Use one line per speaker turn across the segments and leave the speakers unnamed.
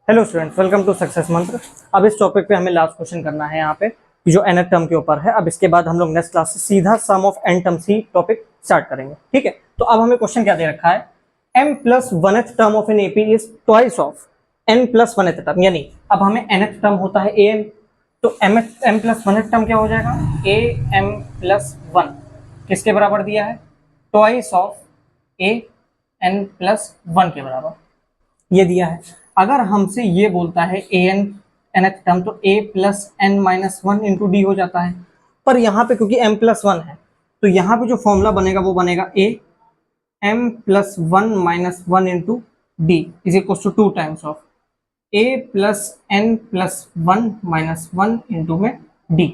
Hello students, welcome to success Mantra. अब इस topic पे हमें लास्ट क्वेश्चन करना है यहाँ पे कि जो nth टर्म के ऊपर है। अब इसके बाद हम लोग नेक्स्ट क्लास से सीधा सम ऑफ n टर्म्स ही टॉपिक स्टार्ट करेंगे, ठीक है। तो अब हमें क्वेश्चन क्या दे रखा है, m plus 1th term of an AP is twice of n plus 1th term, यानी अब हमें nth टर्म होता है an, तो m प्लस 1th टर्म क्या हो जाएगा, am प्लस 1 किसके बराबर दिया है, twice of a n plus 1 के बराबर ये दिया है। अगर हमसे ये बोलता है an nth टर्म तो a plus n minus 1 into D हो जाता है, पर यहाँ पे क्योंकि m प्लस 1 है तो यहाँ पे जो फॉर्मूला बनेगा वो बनेगा a m plus 1 minus 1 into D is equal to 2 times of a plus n plus 1 minus 1 into में d।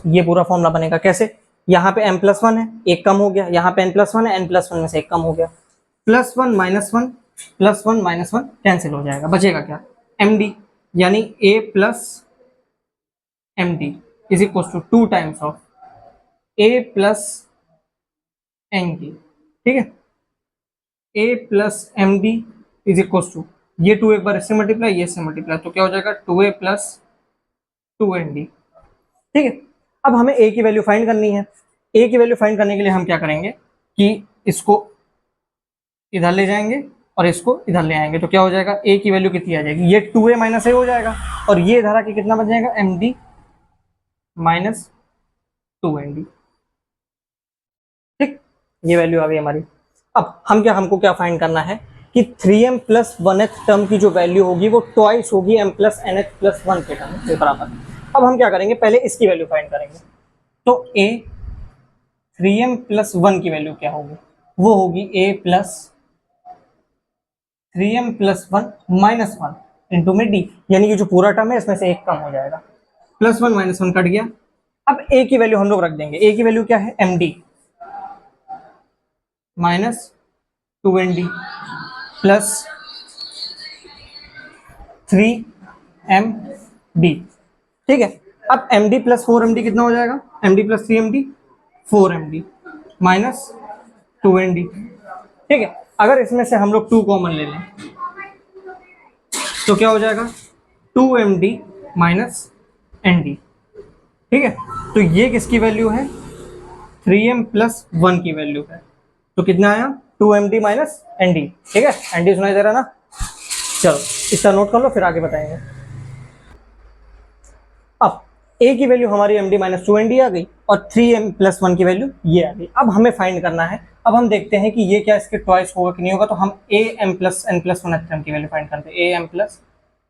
ये पूरा फॉर्मूला बनेगा कैसे, यहाँ पे m प्लस 1 है, एक कम हो गया, यहाँ पे n प्लस 1 है, n प्लस 1 में से एक कम हो गया, plus 1 minus 1 plus 1 minus 1 cancel हो जाएगा, बचेगा क्या, md, यानी a plus md is equal to 2 times of a plus nd, ठीक है। a plus md is equal to ये 2 एक बार इससे मल्टीप्लाई, ये इससे मल्टीप्लाई, तो क्या हो जाएगा 2a प्लस 2nd, ठीक है। अब हमें a की वैल्यू फाइंड करनी है। a की वैल्यू फाइंड करने के लिए हम क्या करेंगे कि इसको इधर ले जाएंगे और इसको इधर ले आएंगे, तो क्या हो जाएगा a की वैल्यू कितनी आ जाएगी, ये 2a माइनस a हो जाएगा और ये इधर आके कितना बच जाएगा md माइनस 2nd, ठीक। ये वैल्यू आ गई हमारी। अब हमको क्या फाइंड करना है कि 3m प्लस 1th टर्म की जो वैल्यू होगी वो ट्वाइस होगी m प्लस nth प्लस 1 के टर्म के बराबर। अब हम क्या करेंगे, पहले इसकी वैल्यू फाइंड करेंगे, तो a 3m प्लस 1 की वैल्यू क्या होगी, वो होगी a plus 3m plus 1 minus 1 into में d, यानी कि जो पूरा टर्म है इसमें से एक कम हो जाएगा, प्लस 1 माइनस 1 कट गया। अब a की वैल्यू हम लोग रख देंगे, a की वैल्यू क्या है md minus 2nd plus 3md, ठीक है। अब md प्लस 4md कितना हो जाएगा, md plus 3md 4md minus 2nd, ठीक है। अगर इसमें से हम लोग 2 कॉमन ले लें तो क्या हो जाएगा 2md माइनस nd, ठीक है। तो ये किसकी वैल्यू है, 3m प्लस 1 की वैल्यू है, तो कितना आया 2md माइनस nd, ठीक है। nd सुनाई दे रहा ना, चलो इसका नोट कर लो फिर आगे बताएंगे। अब a की वैल्यू हमारी md माइनस 2nd आ गई और 3m प्लस 1 की वैल्यू ये आ गई। अब हमें फाइंड करना है, अब हम देखते हैं कि ये क्या इसके ट्वाइस होगा कि नहीं होगा, तो हम am plus n plus 1 term की वैल्यू फाइंड करते हैं, am प्लस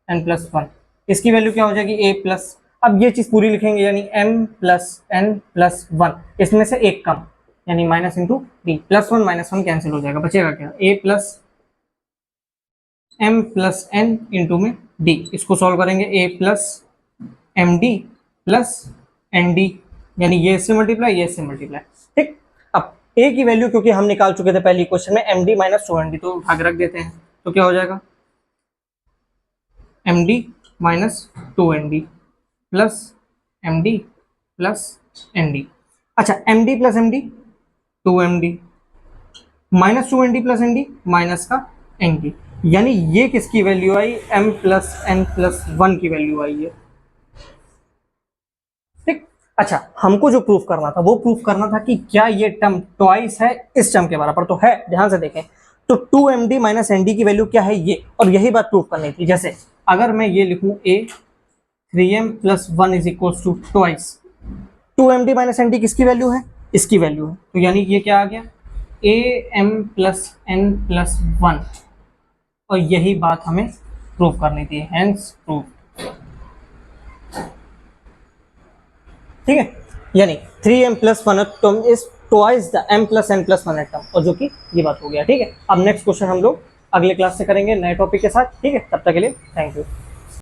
n प्लस 1, इसकी वैल्यू क्या हो जाएगी a प्लस, अब ये चीज पूरी लिखेंगे यानी m प्लस n प्लस 1, इसमें से एक कम यानी minus into D, plus 1 minus 1 cancel हो जाएगा, बचेगा क्या a plus m plus n into में d, इसको सॉल्व करेंगे a plus md plus nd, यानी ये इससे मल्टीप्लाई ये इससे मल्टीप्लाई, ठीक। अब a की वैल्यू क्योंकि हम निकाल चुके थे पहली क्वेश्चन में md माइनस 2nd, तो उठा के रख देते हैं, तो क्या हो जाएगा md minus 2nd plus md plus nd। अच्छा md plus md 2md minus 2nd plus nd minus का nd, यानी ये किसकी वैल्यू आई, m प्लस n प्लस 1 की वैल्यू आई है, ठीक। अच्छा हमको जो प्रूफ करना था वो प्रूफ करना था कि क्या ये टर्म ट्वाइस है इस टर्म के बराबर, तो है, ध्यान से देखें, तो 2md माइनस nd की वैल्यू क्या है ये, और यही बात प्रूफ करनी थी। जैसे अगर मैं ये लिखूं a 3m plus 1 is equal to twice, 2md minus nd किसकी वैल्यू है, इसकी वैल्यू है, तो यानी ये क्या आ गया am प्लस n प्लस 1, और यही बात हमें प्रूफ करनी थी, हेंस प्रूफ, ठीक है। यानी 3m plus 1 term is twice the m plus n plus 1 term, और जो कि ये बात हो गया, ठीक है। अब नेक्स्ट क्वेश्चन हम लोग अगले क्लास से करेंगे नए टॉपिक के साथ, ठीक है। तब तक के लिए थैंक यू।